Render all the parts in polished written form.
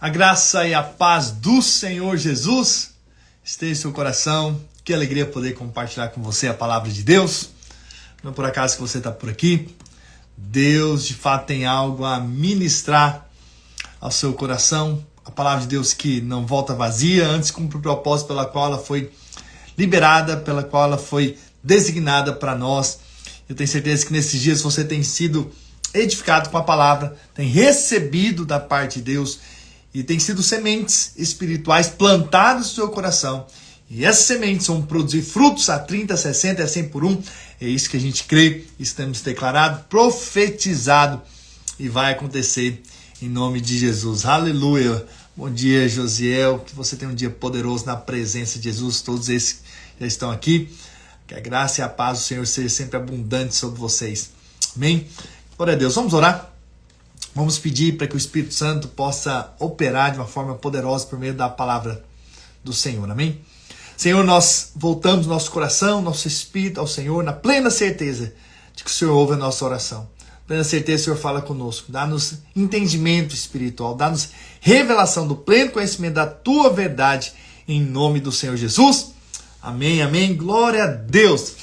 A graça e a paz do Senhor Jesus esteja em seu coração. Que alegria poder compartilhar com você a palavra de Deus. Não é por acaso que você está por aqui. Deus de fato tem algo a ministrar ao seu coração. A palavra de Deus que não volta vazia, antes cumpre o propósito pela qual ela foi liberada, pela qual ela foi designada para nós. Eu tenho certeza que nesses dias você tem sido edificado com a palavra, tem recebido da parte de Deus e tem sido sementes espirituais plantadas no seu coração. E essas sementes vão produzir frutos a 30, 60 e a 100 por um. É isso que a gente crê, isso temos declarado, profetizado e vai acontecer em nome de Jesus. Aleluia! Bom dia, Josiel, que você tenha um dia poderoso na presença de Jesus, todos esses que já estão aqui. Que a graça e a paz do Senhor seja sempre abundante sobre vocês. Amém? Glória a Deus. Vamos orar? Vamos pedir para que o Espírito Santo possa operar de uma forma poderosa por meio da palavra do Senhor. Amém? Senhor, nós voltamos nosso coração, nosso espírito ao Senhor, na plena certeza de que o Senhor ouve a nossa oração. Plena certeza, o Senhor fala conosco. Dá-nos entendimento espiritual, dá-nos revelação do pleno conhecimento da Tua verdade, em nome do Senhor Jesus. Amém, amém. Glória a Deus.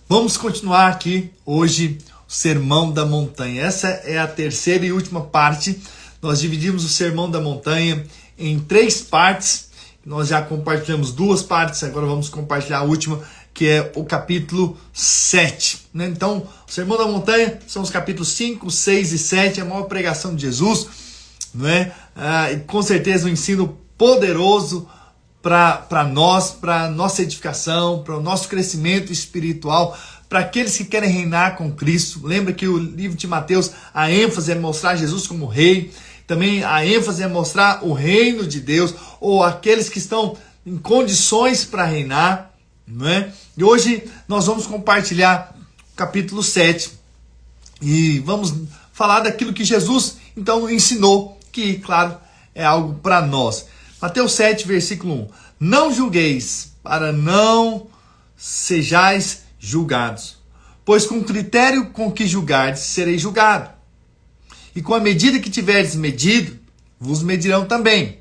Vamos continuar aqui hoje o Sermão da Montanha. Essa é a terceira e última parte. Nós dividimos o Sermão da Montanha em 3 partes. Nós já compartilhamos 2 partes, agora vamos compartilhar a última, que é o capítulo 7. Então, o Sermão da Montanha são os capítulos 5, 6 e 7, a maior pregação de Jesus, não é? E com certeza um ensino poderoso para nós, para nossa edificação, para o nosso crescimento espiritual, para aqueles que querem reinar com Cristo. Lembra que o livro de Mateus, a ênfase é mostrar Jesus como rei, também a ênfase é mostrar o reino de Deus, ou aqueles que estão em condições para reinar, não é? E hoje nós vamos compartilhar o capítulo 7 e vamos falar daquilo que Jesus então ensinou, que claro é algo para nós. Mateus 7, versículo 1. Não julgueis, para não sejais julgados, pois com o critério com que julgardes, sereis julgado. E com a medida que tiverdes medido, vos medirão também.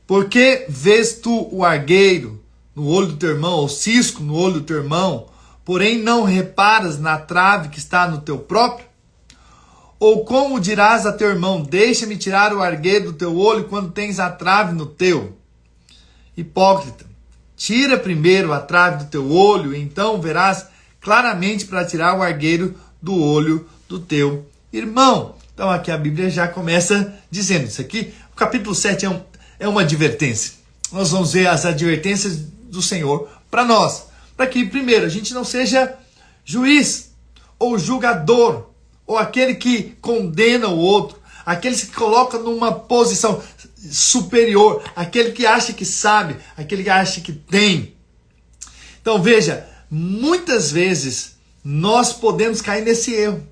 Porque vês tu o argueiro no olho do teu irmão, ou cisco no olho do teu irmão, porém não reparas na trave que está no teu próprio? Ou como dirás a teu irmão, deixa-me tirar o argueiro do teu olho quando tens a trave no teu? Hipócrita, tira primeiro a trave do teu olho, e então verás claramente para tirar o argueiro do olho do teu irmão. Então aqui a Bíblia já começa dizendo isso aqui. O capítulo 7 é uma advertência. Nós vamos ver as advertências do Senhor para nós. Para que, primeiro, a gente não seja juiz ou julgador, ou aquele que condena o outro, aquele que coloca numa posição superior, aquele que acha que sabe, aquele que acha que tem. Então veja, muitas vezes nós podemos cair nesse erro,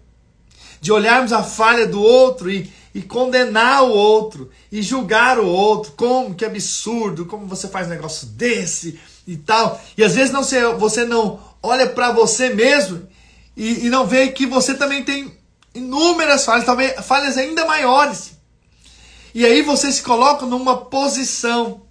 de olharmos a falha do outro e condenar o outro, e julgar o outro, como que absurdo, como você faz um negócio desse e tal. E às vezes você não olha para você mesmo e não vê que você também tem inúmeras falhas, talvez falhas ainda maiores. E aí você se coloca numa posição,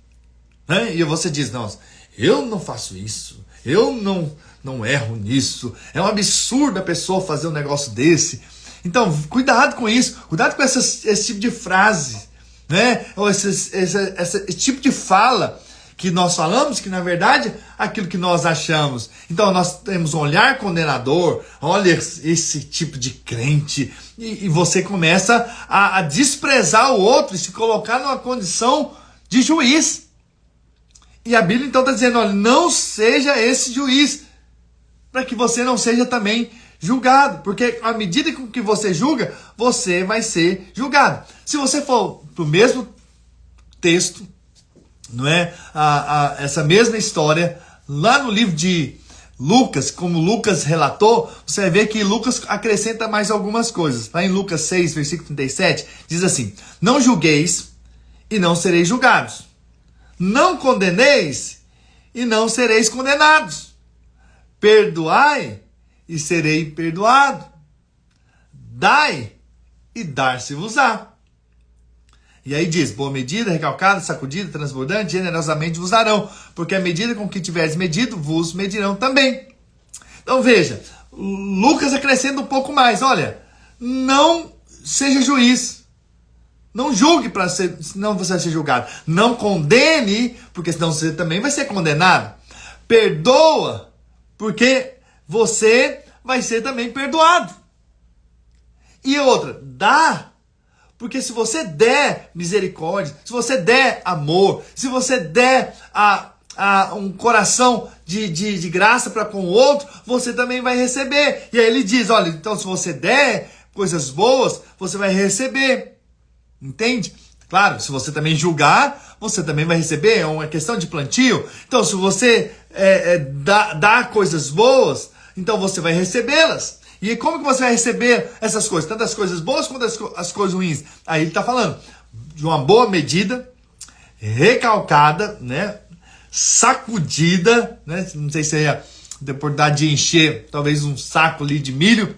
né? E você diz, não, eu não faço isso, eu não erro nisso, é um absurdo a pessoa fazer um negócio desse. Então, cuidado com isso, cuidado com esse tipo de frase, né? Ou esse tipo de fala que nós falamos, que na verdade é aquilo que nós achamos. Então nós temos um olhar condenador, olha esse tipo de crente, e você começa a desprezar o outro e se colocar numa condição de juiz. E a Bíblia então está dizendo, olha, não seja esse juiz, para que você não seja também julgado, porque à medida com que você julga, você vai ser julgado. Se você for para o mesmo texto, não é? Essa mesma história, lá no livro de Lucas, como Lucas relatou, você vai ver que Lucas acrescenta mais algumas coisas. Lá em Lucas 6, versículo 37, diz assim, não julgueis e não sereis julgados. Não condeneis e não sereis condenados. Perdoai e serei perdoado. Dai e dar-se-vos-á. E aí diz, boa medida, recalcada, sacudida, transbordante, generosamente vos darão, porque a medida com que tiveres medido, vos medirão também. Então veja, Lucas acrescenta um pouco mais, olha, não seja juiz, não julgue para senão você vai ser julgado, não condene, porque senão você também vai ser condenado, perdoa, porque você vai ser também perdoado. E outra, dá, porque se você der misericórdia, se você der amor, se você der um coração de graça para com o outro, você também vai receber. E aí ele diz, olha, então se você der coisas boas, você vai receber. Entende? Claro, se você também julgar, você também vai receber, é uma questão de plantio. Então se você dá coisas boas, então você vai recebê-las. E como que você vai receber essas coisas? Tanto as coisas boas quanto as coisas ruins. Aí ele está falando de uma boa medida, recalcada, né? Sacudida, né? Não sei se é a oportunidade de encher talvez um saco ali de milho.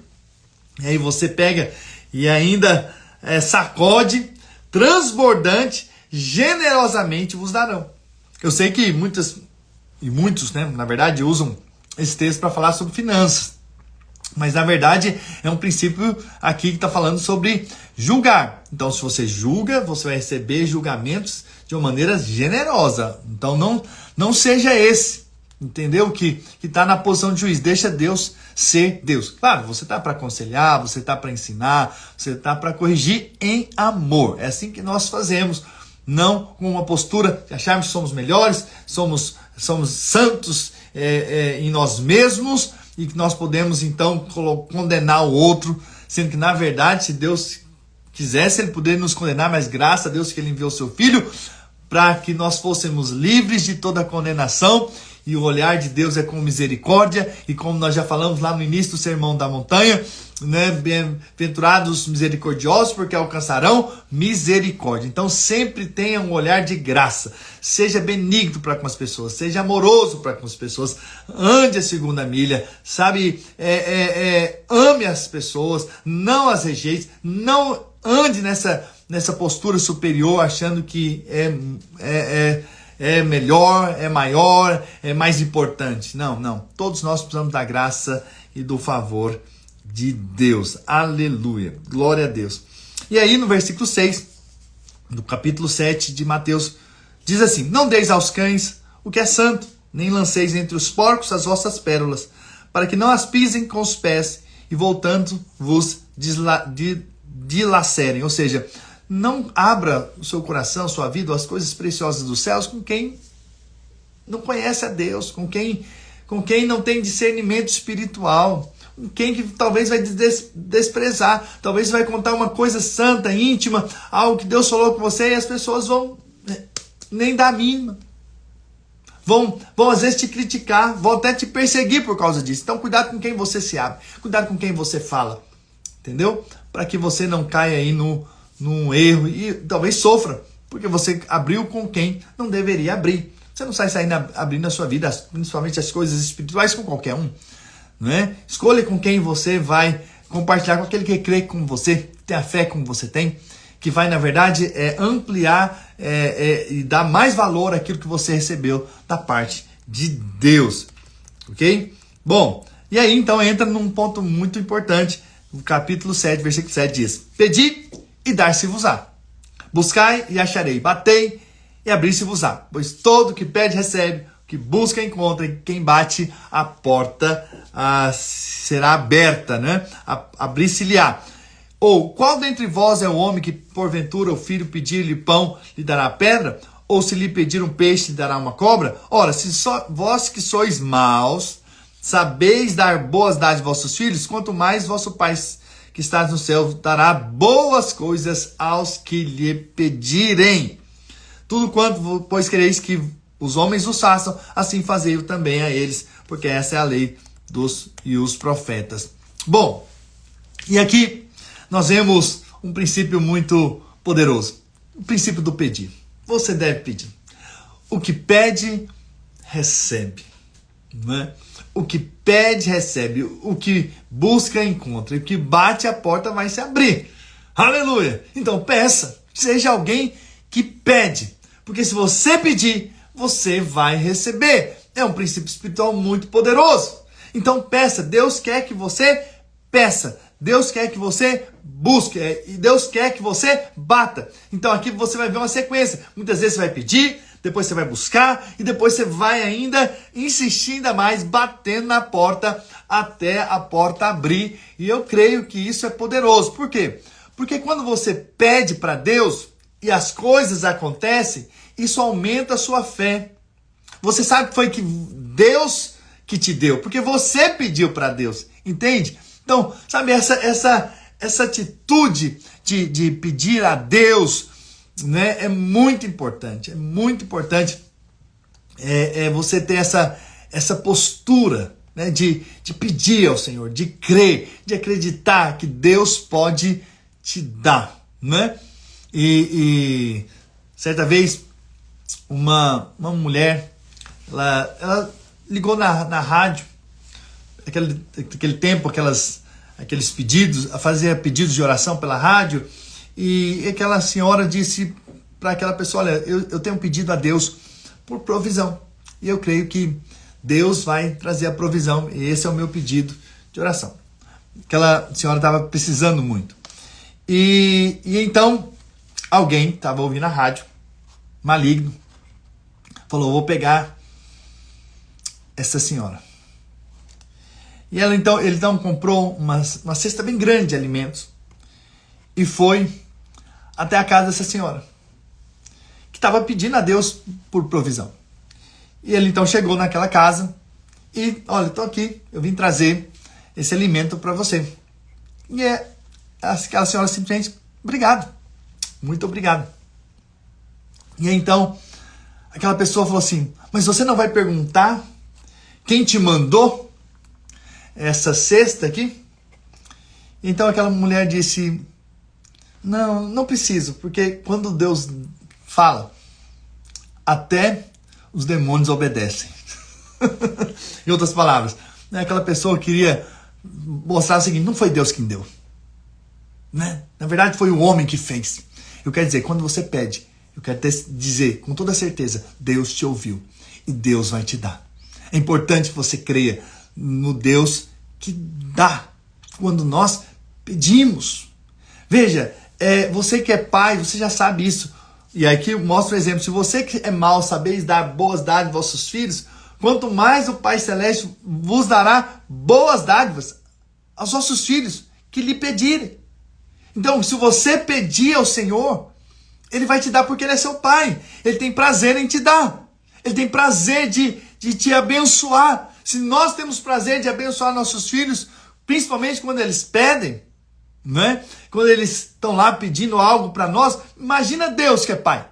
E aí você pega e ainda sacode, transbordante, generosamente vos darão. Eu sei que muitos, né, na verdade, usam esse texto para falar sobre finanças. Mas na verdade é um princípio aqui que está falando sobre julgar. Então se você julga, você vai receber julgamentos de uma maneira generosa. Então não seja esse, entendeu? Que está na posição de juiz. Deixa Deus ser Deus. Claro, você está para aconselhar, você está para ensinar, você está para corrigir em amor. É assim que nós fazemos. Não com uma postura de acharmos que somos melhores, somos santos em nós mesmos, e que nós podemos então condenar o outro, sendo que na verdade, se Deus quisesse, Ele poderia nos condenar, mas graças a Deus que Ele enviou o seu Filho para que nós fôssemos livres de toda condenação, e o olhar de Deus é com misericórdia, e como nós já falamos lá no início do Sermão da Montanha, né, bem-aventurados misericordiosos, porque alcançarão misericórdia. Então sempre tenha um olhar de graça, seja benigno para com as pessoas, seja amoroso para com as pessoas, ande a segunda milha, sabe, ame as pessoas, não as rejeite, não ande nessa postura superior, achando que é melhor, é maior, é mais importante. Não. Todos nós precisamos da graça e do favor de Deus. Aleluia. Glória a Deus. E aí no versículo 6, do capítulo 7 de Mateus, diz assim: não deis aos cães o que é santo, nem lanceis entre os porcos as vossas pérolas, para que não as pisem com os pés, e voltando vos dilacerem. Ou seja, não abra o seu coração, sua vida, as coisas preciosas dos céus com quem não conhece a Deus, com quem não tem discernimento espiritual, com quem que talvez vai desprezar, talvez vai contar uma coisa santa, íntima, algo que Deus falou com você, e as pessoas vão nem dar a mínima. Vão às vezes te criticar, vão até te perseguir por causa disso. Então cuidado com quem você se abre, cuidado com quem você fala, entendeu? Para que você não caia aí num erro e talvez sofra, porque você abriu com quem não deveria abrir. Você não sai saindo abrindo a sua vida, principalmente as coisas espirituais, com qualquer um, não é? Escolha com quem você vai compartilhar, com aquele que crê como você, que tem a fé como você tem, que vai, na verdade, ampliar e dar mais valor àquilo que você recebeu da parte de Deus, ok? Bom, e aí então entra num ponto muito importante. O capítulo 7, versículo 7 diz: pedi e dar-se-vos-á, buscai e acharei, batei e abrir-se-vos-á, pois todo que pede recebe, que busca encontra, e quem bate a porta será aberta, né? Abrir-se-lhe-á. Ou qual dentre vós é o homem que porventura o filho pedir-lhe pão lhe dará pedra? Ou se lhe pedir um peixe lhe dará uma cobra? Ora, se vós que sois maus sabeis dar boas dádivas aos vossos filhos, quanto mais vosso Pai que está no céu dará boas coisas aos que lhe pedirem. Tudo quanto, pois, quereis que os homens os façam, assim fazei-o também a eles, porque essa é a lei e os profetas. Bom, e aqui nós vemos um princípio muito poderoso, o princípio do pedir. Você deve pedir. O que pede, recebe, não é? O que pede, recebe. O que busca, encontra. E o que bate, a porta vai se abrir. Aleluia! Então peça. Seja alguém que pede. Porque se você pedir, você vai receber. É um princípio espiritual muito poderoso. Então peça. Deus quer que você peça. Deus quer que você busque. E Deus quer que você bata. Então aqui você vai ver uma sequência. Muitas vezes você vai pedir, depois você vai buscar e depois você vai ainda insistir ainda mais, batendo na porta até a porta abrir. E eu creio que isso é poderoso. Por quê? Porque quando você pede para Deus e as coisas acontecem, isso aumenta a sua fé. Você sabe que foi que Deus que te deu, porque você pediu para Deus, entende? Então, sabe, essa atitude de pedir a Deus, né, é muito importante. É muito importante você ter essa postura, né, de pedir ao Senhor, de crer, de acreditar que Deus pode te dar, né? E certa vez uma mulher, ela ligou na rádio, aquele tempo, aqueles pedidos, fazia pedidos de oração pela rádio, e aquela senhora disse para aquela pessoa: olha, eu tenho pedido a Deus por provisão, e eu creio que Deus vai trazer a provisão, e esse é o meu pedido de oração. Aquela senhora estava precisando muito. E então, alguém estava ouvindo a rádio, maligno, falou: vou pegar essa senhora. E ele então comprou uma cesta bem grande de alimentos e foi até a casa dessa senhora, que estava pedindo a Deus por provisão. E ele então chegou naquela casa e: olha, estou aqui, eu vim trazer esse alimento para você. E aquela senhora simplesmente: obrigado, muito obrigado. E então aquela pessoa falou assim: mas você não vai perguntar quem te mandou essa cesta aqui? Então aquela mulher disse: não preciso, porque quando Deus fala, até os demônios obedecem. Em outras palavras, né, aquela pessoa queria mostrar o seguinte: não foi Deus quem deu, né? Na verdade foi o homem que fez. Eu quero dizer, quando você pede, eu quero dizer com toda certeza: Deus te ouviu e Deus vai te dar. É importante que você creia no Deus que dá quando nós pedimos. Veja, você que é pai, você já sabe isso. E aqui eu mostro um exemplo: se você que é mau sabeis dar boas dádivas aos vossos filhos, quanto mais o Pai Celeste vos dará boas dádivas aos vossos filhos que lhe pedirem. Então, se você pedir ao Senhor, Ele vai te dar, porque Ele é seu Pai. Ele tem prazer em te dar. Ele tem prazer de te abençoar. Se nós temos prazer de abençoar nossos filhos, principalmente quando eles pedem, né? Quando eles estão lá pedindo algo para nós, imagina Deus que é Pai.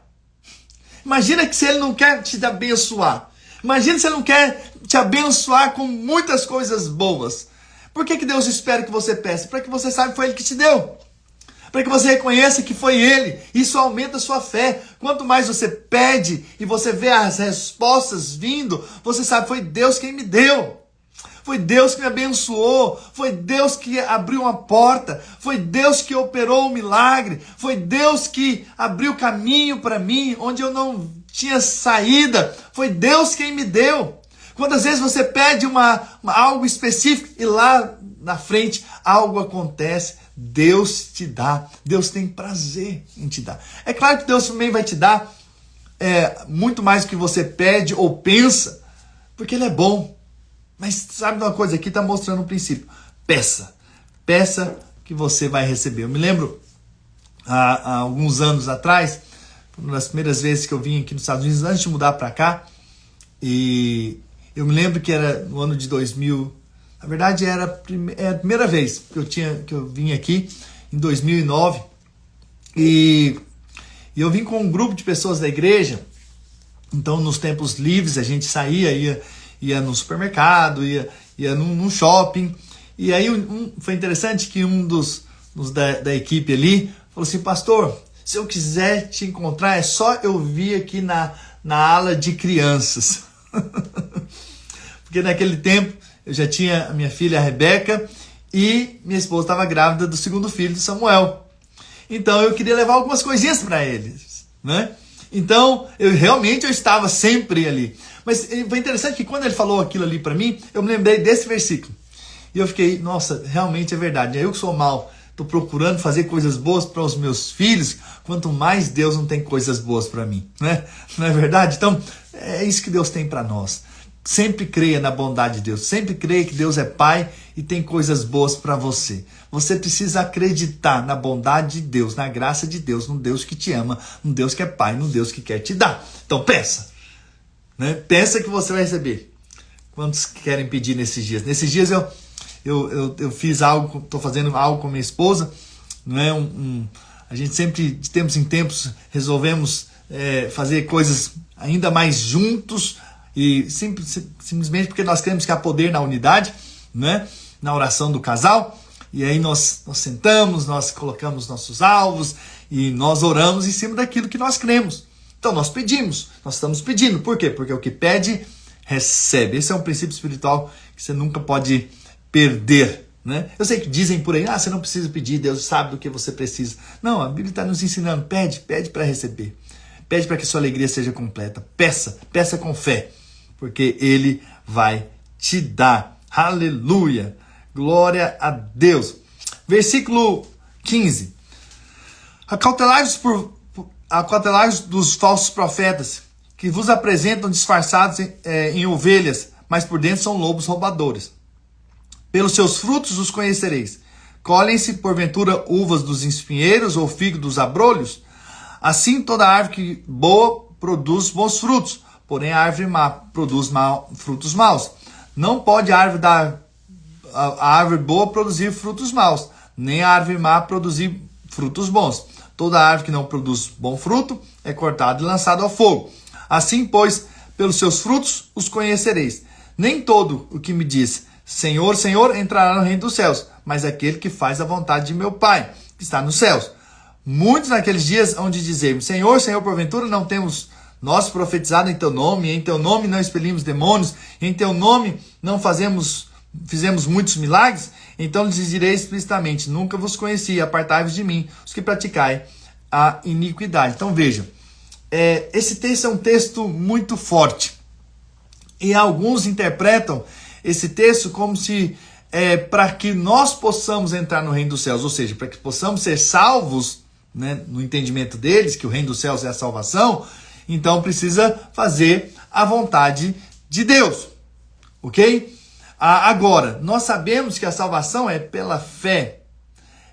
Imagina que se Ele não quer te abençoar. Imagina se Ele não quer te abençoar com muitas coisas boas. Por que Deus espera que você peça? Para que você saiba que foi Ele que te deu. Para que você reconheça que foi Ele. Isso aumenta a sua fé. Quanto mais você pede e você vê as respostas vindo, você sabe: foi Deus quem me deu. Foi Deus que me abençoou. Foi Deus que abriu uma porta. Foi Deus que operou um milagre. Foi Deus que abriu caminho para mim onde eu não tinha saída. Foi Deus quem me deu. Quantas vezes você pede algo específico e lá na frente algo acontece? Deus te dá. Deus tem prazer em te dar. É claro que Deus também vai te dar muito mais do que você pede ou pensa, porque Ele é bom. Mas sabe uma coisa? Aqui está mostrando um princípio. Peça. Peça que você vai receber. Eu me lembro, há alguns anos atrás, uma das primeiras vezes que eu vim aqui nos Estados Unidos, antes de mudar para cá, e eu me lembro que era no ano de 2000. Na verdade, era a primeira vez que eu vim aqui, em 2009. E eu vim com um grupo de pessoas da igreja. Então, nos tempos livres, a gente saía, ia no supermercado, ia num shopping. E aí foi interessante que um dos da equipe ali falou assim: pastor, se eu quiser te encontrar, é só eu vir aqui na ala de crianças. Porque naquele tempo eu já tinha a minha filha, a Rebeca, e minha esposa estava grávida do segundo filho, de Samuel. Então eu queria levar algumas coisinhas para eles, né? Então eu estava sempre ali. Mas foi interessante que quando ele falou aquilo ali para mim, eu me lembrei desse versículo. E eu fiquei, nossa, realmente é verdade. Eu que sou mal, estou procurando fazer coisas boas para os meus filhos, quanto mais Deus não tem coisas boas para mim, né? Não é verdade? Então, é isso que Deus tem para nós. Sempre creia na bondade de Deus, sempre creia que Deus é Pai e tem coisas boas para você. Você precisa acreditar na bondade de Deus, na graça de Deus, num Deus que te ama, num Deus que é Pai, num Deus que quer te dar. Então peça, né? Peça que você vai receber. Quantos querem pedir nesses dias? Nesses dias eu fiz algo, estou fazendo algo com minha esposa, não é? A gente sempre, de tempos em tempos, resolvemos fazer coisas ainda mais juntos, e simplesmente porque nós cremos que há poder na unidade, né? Na oração do casal, e aí nós sentamos, nós colocamos nossos alvos, e nós oramos em cima daquilo que nós cremos. Então nós pedimos, nós estamos pedindo. Por quê? Porque o que pede, recebe. Esse é um princípio espiritual que você nunca pode perder, né? Eu sei que dizem por aí, você não precisa pedir, Deus sabe do que você precisa. Não, a Bíblia está nos ensinando, pede para receber. Pede para que sua alegria seja completa. Peça com fé, porque Ele vai te dar. Aleluia! Glória a Deus. Versículo 15. Acautelai-vos dos falsos profetas, que vos apresentam disfarçados em ovelhas, mas por dentro são lobos roubadores. Pelos seus frutos os conhecereis. Colhem-se, porventura, uvas dos espinheiros ou figo dos abrolhos? Assim toda árvore boa produz bons frutos, porém a árvore má produz frutos maus. Não pode a árvore boa produzir frutos maus, nem a árvore má produzir frutos bons. Toda árvore que não produz bom fruto é cortada e lançada ao fogo. Assim, pois, pelos seus frutos os conhecereis. Nem todo o que me diz Senhor, Senhor, entrará no reino dos céus, mas aquele que faz a vontade de meu Pai, que está nos céus. Muitos naqueles dias hão de dizer-me, Senhor, Senhor, porventura não temos nós profetizado em teu nome, em teu nome não expelimos demônios, em teu nome não fizemos muitos milagres? Então lhes direi explicitamente, nunca vos conheci, apartai-vos de mim, os que praticai a iniquidade. Então vejam, esse texto é um texto muito forte, e alguns interpretam esse texto como se para que nós possamos entrar no reino dos céus, ou seja, para que possamos ser salvos, né, no entendimento deles, que o reino dos céus é a salvação, então precisa fazer a vontade de Deus, ok? Agora, nós sabemos que a salvação é pela fé,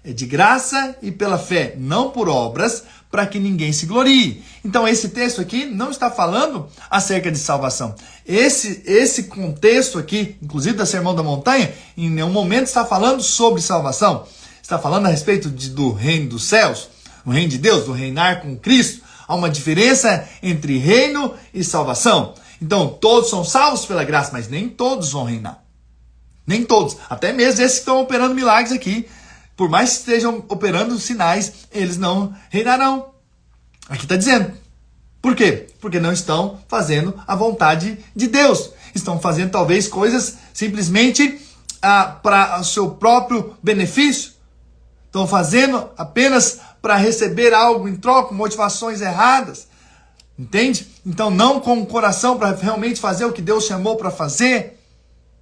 é de graça e pela fé, não por obras, para que ninguém se glorie. Então esse texto aqui não está falando acerca de salvação. Esse contexto aqui, inclusive da Sermão da Montanha, em nenhum momento está falando sobre salvação. Está falando a respeito do reino dos céus, o reino de Deus, do reinar com Cristo. Há uma diferença entre reino e salvação. Então todos são salvos pela graça, mas nem todos vão reinar. Nem todos. Até mesmo esses que estão operando milagres aqui, por mais que estejam operando sinais, eles não reinarão. Aqui está dizendo. Por quê? Porque não estão fazendo a vontade de Deus. Estão fazendo talvez coisas simplesmente para o seu próprio benefício. Estão fazendo apenas para receber algo em troca, motivações erradas. Entende? Então não com o coração para realmente fazer o que Deus chamou para fazer.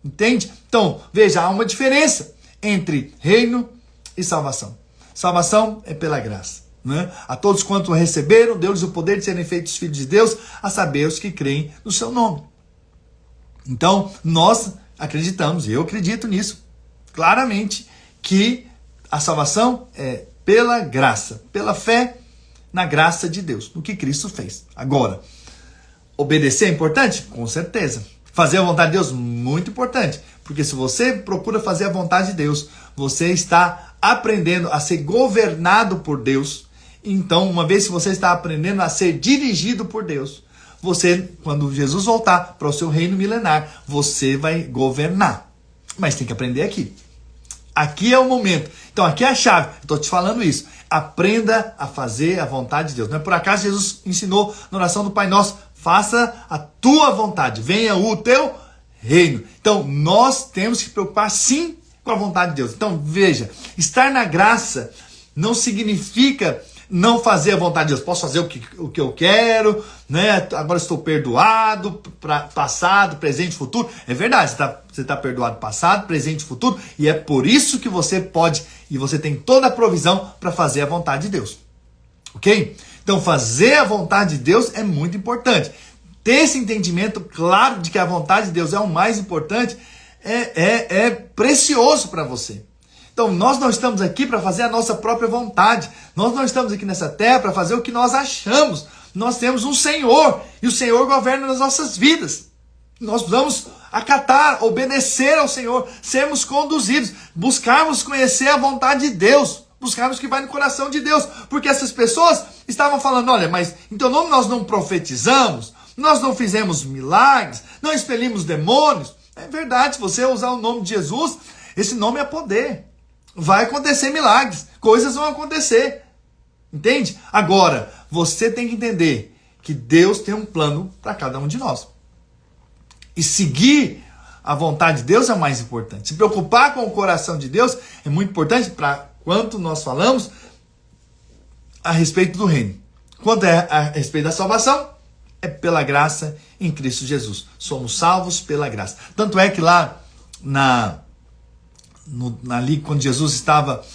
Entende? Então, veja, há uma diferença entre reino e salvação. Salvação é pela graça, né? A todos quanto receberam, deu-lhes o poder de serem feitos filhos de Deus, a saber os que creem no seu nome. Então, nós acreditamos, e eu acredito nisso, claramente, que a salvação é pela graça, pela fé na graça de Deus, no que Cristo fez. Agora, obedecer é importante? Com certeza. Fazer a vontade de Deus? Muito importante. Porque se você procura fazer a vontade de Deus, você está aprendendo a ser governado por Deus. Então, uma vez que você está aprendendo a ser dirigido por Deus, você, quando Jesus voltar para o seu reino milenar, você vai governar. Mas tem que aprender aqui. Aqui é o momento. Então, aqui é a chave. Eu estou te falando isso. Aprenda a fazer a vontade de Deus. Não é por acaso Jesus ensinou na oração do Pai Nosso, faça a tua vontade, venha o teu reino. Então, nós temos que preocupar sim com a vontade de Deus. Então, veja, estar na graça não significa não fazer a vontade de Deus. Posso fazer o que eu quero, né? Agora estou perdoado, passado, presente, futuro. É verdade, você tá perdoado passado, presente, futuro, e é por isso que você pode, e você tem toda a provisão para fazer a vontade de Deus. Ok? Então fazer a vontade de Deus é muito importante. Ter esse entendimento claro de que a vontade de Deus é o mais importante é precioso para você. Então, nós não estamos aqui para fazer a nossa própria vontade. Nós não estamos aqui nessa terra para fazer o que nós achamos. Nós temos um Senhor, e o Senhor governa nas nossas vidas. Nós precisamos acatar, obedecer ao Senhor, sermos conduzidos, buscarmos conhecer a vontade de Deus, buscarmos o que vai no coração de Deus. Porque essas pessoas estavam falando, olha, mas então nós não profetizamos, nós não fizemos milagres, não expelimos demônios. É verdade, se você usar o nome de Jesus, esse nome é poder. Vai acontecer milagres, coisas vão acontecer, entende? Agora, você tem que entender que Deus tem um plano para cada um de nós. E seguir a vontade de Deus é o mais importante. Se preocupar com o coração de Deus é muito importante para quanto nós falamos a respeito do reino. Quanto é a respeito da salvação, é pela graça em Cristo Jesus. Somos salvos pela graça. Tanto é que lá ali quando Jesus estava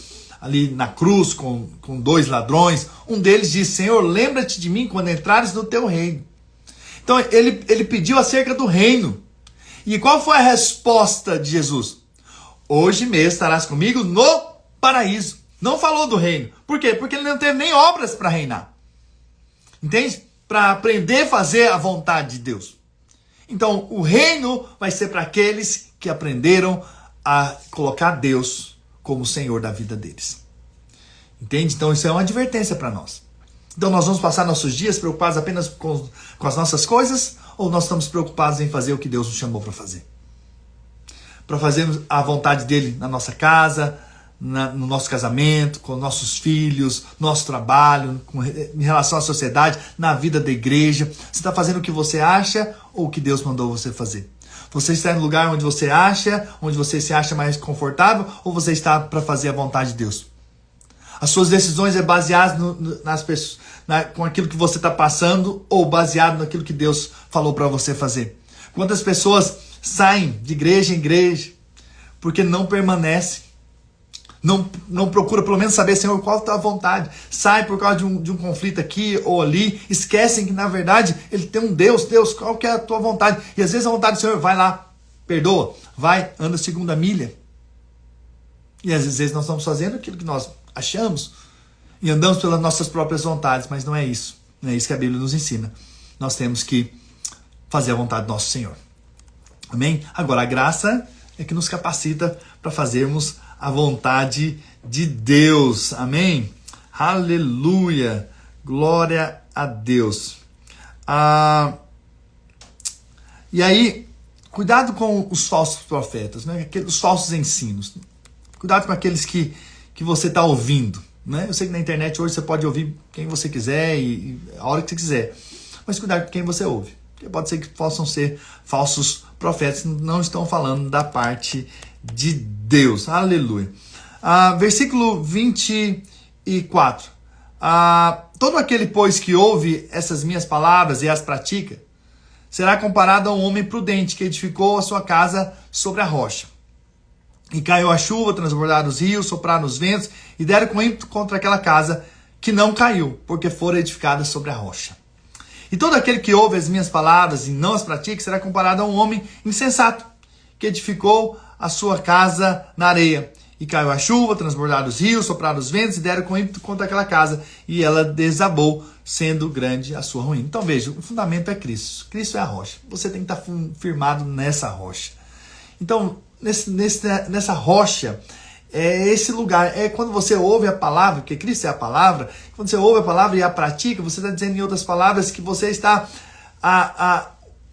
ali na cruz com dois ladrões, um deles disse, Senhor, lembra-te de mim quando entrares no teu reino. Então ele pediu acerca do reino. E qual foi a resposta de Jesus? Hoje mesmo estarás comigo no paraíso. Não falou do reino. Por quê? Porque ele não teve nem obras para reinar. Entende? Para aprender a fazer a vontade de Deus. Então o reino vai ser para aqueles que aprenderam a colocar Deus como Senhor da vida deles. Entende? Então isso é uma advertência para nós. Então nós vamos passar nossos dias preocupados apenas com as nossas coisas, ou nós estamos preocupados em fazer o que Deus nos chamou para fazer? Para fazermos a vontade dele na nossa casa, no nosso casamento, com nossos filhos, nosso trabalho, em relação à sociedade, na vida da igreja. Você está fazendo o que você acha ou o que Deus mandou você fazer? Você está no lugar onde você se acha mais confortável, ou você está para fazer a vontade de Deus? As suas decisões é baseadas nas pessoas, com aquilo que você está passando, ou baseado naquilo que Deus falou para você fazer? Quantas pessoas saem de igreja em igreja porque não permanecem, não procura pelo menos saber, Senhor, qual é a tua vontade? Sai por causa de um conflito aqui ou ali, esquecem que na verdade ele tem um Deus, qual que é a tua vontade? E às vezes a vontade do Senhor, vai lá, perdoa, vai, anda a segunda milha. E às vezes nós estamos fazendo aquilo que nós achamos e andamos pelas nossas próprias vontades, mas não é isso. Não é isso que a Bíblia nos ensina. Nós temos que fazer a vontade do nosso Senhor. Amém? Agora, a graça é que nos capacita para fazermos a vontade de Deus. Amém? Aleluia! Glória a Deus. E aí, cuidado com os falsos profetas, né? Os falsos ensinos. Cuidado com aqueles que você está ouvindo. Né? Eu sei que na internet hoje você pode ouvir quem você quiser e a hora que você quiser. Mas cuidado com quem você ouve. Porque pode ser que possam ser falsos profetas que não estão falando da parte de Deus. Aleluia. Versículo 24. Todo aquele, pois, que ouve essas minhas palavras e as pratica, será comparado a um homem prudente que edificou a sua casa sobre a rocha. E caiu a chuva, transbordaram os rios, sopraram os ventos e deram com ímpeto contra aquela casa, que não caiu, porque fora edificada sobre a rocha. E todo aquele que ouve as minhas palavras e não as pratica será comparado a um homem insensato, que edificou a sua casa na areia. E caiu a chuva, transbordaram os rios, sopraram os ventos e deram com ímpeto contra aquela casa, e ela desabou, sendo grande a sua ruína. Então veja, o fundamento é Cristo. Cristo é a rocha. Você tem que estar firmado nessa rocha. Então, nessa rocha, é esse lugar, é quando você ouve a palavra, porque Cristo é a palavra, quando você ouve a palavra e a pratica, você está dizendo em outras palavras que você está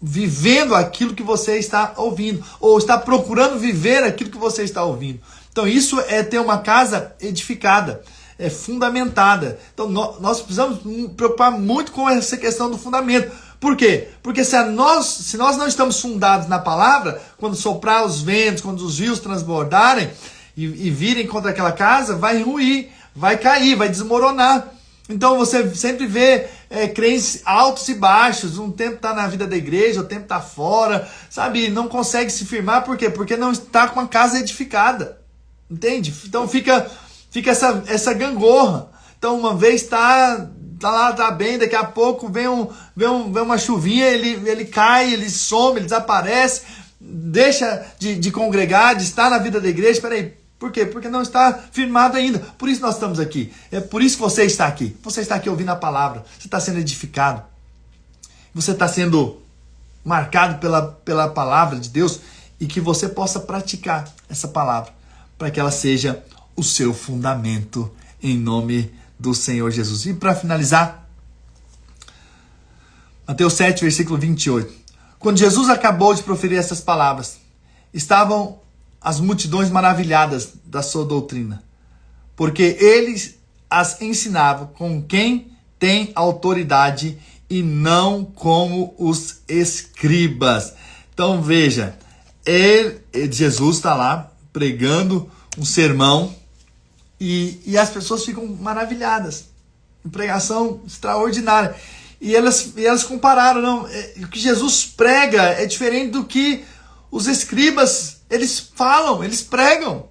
vivendo aquilo que você está ouvindo, ou está procurando viver aquilo que você está ouvindo. Então isso é ter uma casa edificada, é fundamentada. Então nós precisamos nos preocupar muito com essa questão do fundamento. Por quê? Porque se nós não estamos fundados na palavra, quando soprar os ventos, quando os rios transbordarem e virem contra aquela casa, vai ruir, vai cair, vai desmoronar. Então você sempre vê crentes altos e baixos, um tempo está na vida da igreja, outro tempo está fora, sabe? Não consegue se firmar, por quê? Porque não está com a casa edificada, entende? Então fica essa gangorra. Então uma vez tá lá, tá bem, daqui a pouco vem uma chuvinha, ele cai, ele some, ele desaparece, deixa de congregar, de estar na vida da igreja. Peraí, por quê? Porque não está firmado ainda. Por isso nós estamos aqui. É por isso que você está aqui. Você está aqui ouvindo a palavra. Você está sendo edificado. Você está sendo marcado pela palavra de Deus e que você possa praticar essa palavra para que ela seja o seu fundamento em nome do Senhor Jesus. E para finalizar, Mateus 7, versículo 28. Quando Jesus acabou de proferir essas palavras, estavam as multidões maravilhadas da sua doutrina, porque eles as ensinavam com quem tem autoridade e não como os escribas. Então veja, Jesus está lá pregando um sermão e as pessoas ficam maravilhadas. Uma pregação extraordinária. E elas compararam, não, o que Jesus prega é diferente do que os escribas, eles falam, eles pregam.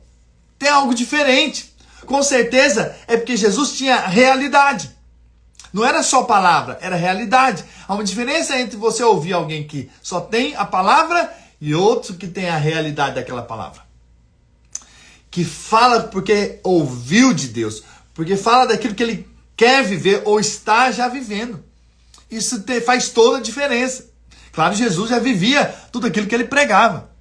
Tem algo diferente. Com certeza é porque Jesus tinha realidade. Não era só palavra, era realidade. Há uma diferença entre você ouvir alguém que só tem a palavra e outro que tem a realidade daquela palavra. Que fala porque ouviu de Deus, porque fala daquilo que ele quer viver ou está já vivendo. Isso faz toda a diferença. Claro, Jesus já vivia tudo aquilo que ele pregava.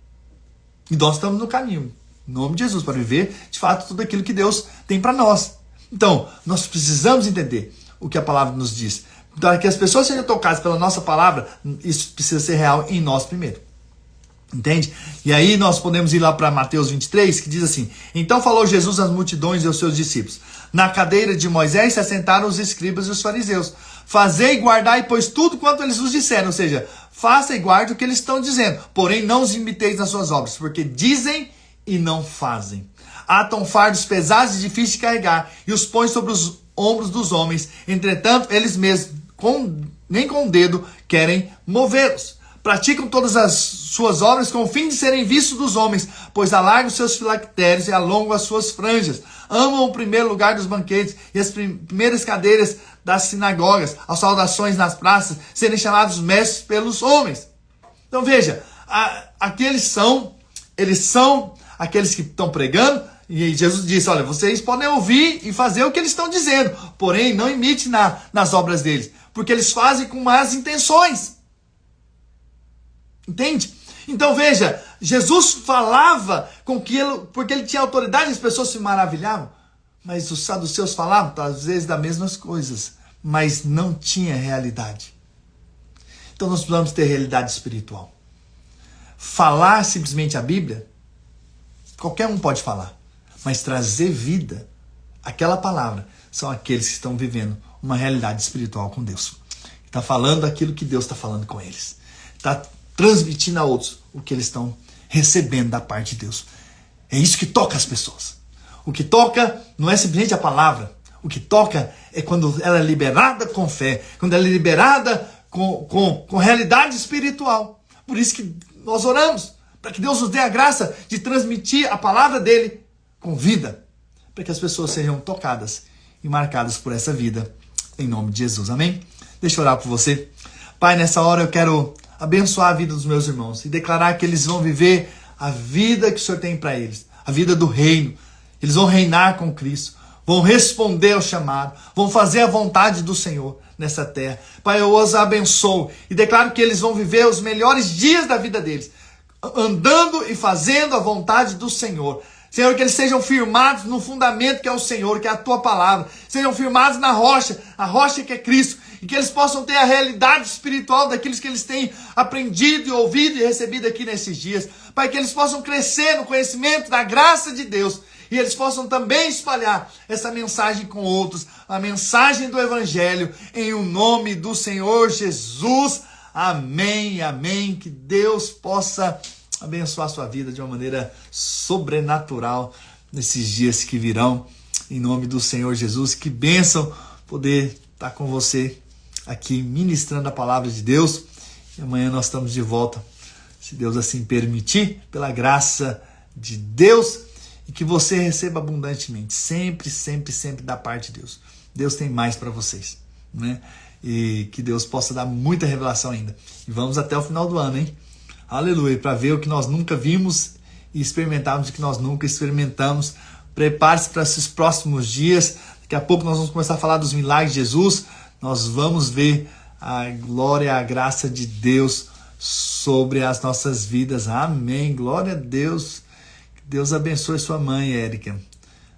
E nós estamos no caminho, em nome de Jesus, para viver, de fato, tudo aquilo que Deus tem para nós. Então, nós precisamos entender o que a palavra nos diz. Para que as pessoas sejam tocadas pela nossa palavra, isso precisa ser real em nós primeiro. Entende? E aí nós podemos ir lá para Mateus 23, que diz assim: Então falou Jesus às multidões e aos seus discípulos: Na cadeira de Moisés se assentaram os escribas e os fariseus. Fazei e guardai, pois tudo quanto eles vos disseram. Ou seja, faça e guarde o que eles estão dizendo. Porém, não os imiteis nas suas obras, porque dizem e não fazem. Atam fardos pesados e difíceis de carregar, e os põem sobre os ombros dos homens. Entretanto, eles mesmos, nem com o dedo, querem movê-los. Praticam todas as suas obras com o fim de serem vistos dos homens, pois alargam seus filactérios e alongam as suas franjas. Amam o primeiro lugar dos banquetes e as primeiras cadeiras das sinagogas, as saudações nas praças, serem chamados mestres pelos homens. Então veja, eles são aqueles que estão pregando, e Jesus disse: olha, vocês podem ouvir e fazer o que eles estão dizendo, porém não imite nas obras deles, porque eles fazem com más intenções. Entende? Então veja, Jesus falava porque ele tinha autoridade, as pessoas se maravilhavam, mas os saduceus falavam às vezes das mesmas coisas, mas não tinha realidade. Então nós precisamos ter realidade espiritual. Falar simplesmente a Bíblia, qualquer um pode falar, mas trazer vida, aquela palavra, são aqueles que estão vivendo uma realidade espiritual com Deus. Está falando aquilo que Deus está falando com eles. Está transmitindo a outros o que eles estão recebendo da parte de Deus. É isso que toca as pessoas. O que toca não é simplesmente a palavra. O que toca é quando ela é liberada com fé, quando ela é liberada com realidade espiritual. Por isso que nós oramos, para que Deus nos dê a graça de transmitir a palavra dele com vida, para que as pessoas sejam tocadas e marcadas por essa vida, em nome de Jesus. Amém? Deixa eu orar por você. Pai, nessa hora eu quero abençoar a vida dos meus irmãos e declarar que eles vão viver a vida que o Senhor tem para eles, a vida do reino. Eles vão reinar com Cristo, vão responder ao chamado, vão fazer a vontade do Senhor nessa terra. Pai, eu os abençoo e declaro que eles vão viver os melhores dias da vida deles, andando e fazendo a vontade do Senhor. Senhor, que eles sejam firmados no fundamento que é o Senhor, que é a Tua palavra. Sejam firmados na rocha, a rocha que é Cristo. E que eles possam ter a realidade espiritual daqueles que eles têm aprendido e ouvido e recebido aqui nesses dias. Pai, que eles possam crescer no conhecimento da graça de Deus. E eles possam também espalhar essa mensagem com outros. A mensagem do Evangelho em o nome do Senhor Jesus. Amém, amém. Que Deus possa abençoar a sua vida de uma maneira sobrenatural nesses dias que virão. em nome do Senhor Jesus. Que bênção poder estar com você aqui ministrando a palavra de Deus. E amanhã nós estamos de volta, se Deus assim permitir, pela graça de Deus, e que você receba abundantemente, sempre, sempre, sempre da parte de Deus. Deus tem mais para vocês, né? E que Deus possa dar muita revelação ainda. E vamos até o final do ano, hein? Aleluia, para ver o que nós nunca vimos e experimentarmos o que nós nunca experimentamos. Prepare-se para esses próximos dias. Daqui a pouco nós vamos começar a falar dos milagres de Jesus. Nós vamos ver a glória e a graça de Deus sobre as nossas vidas. Amém. Glória a Deus. Que Deus abençoe sua mãe, Érica.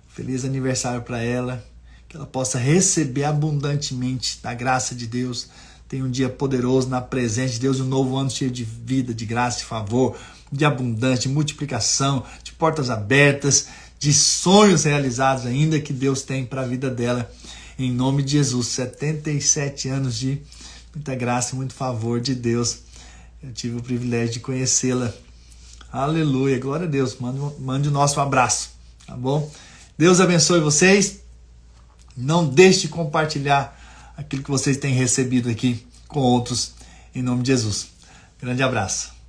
Feliz aniversário para ela. Que ela possa receber abundantemente da graça de Deus. Tenha um dia poderoso na presença de Deus. Um novo ano cheio de vida, de graça, de favor, de abundância, de multiplicação, de portas abertas, de sonhos realizados ainda que Deus tem para a vida dela. Em nome de Jesus. 77 anos de muita graça e muito favor de Deus. Eu tive o privilégio de conhecê-la. Aleluia. Glória a Deus. Mande o nosso abraço. Tá bom? Deus abençoe vocês. Não deixe de compartilhar aquilo que vocês têm recebido aqui com outros. Em nome de Jesus. Grande abraço.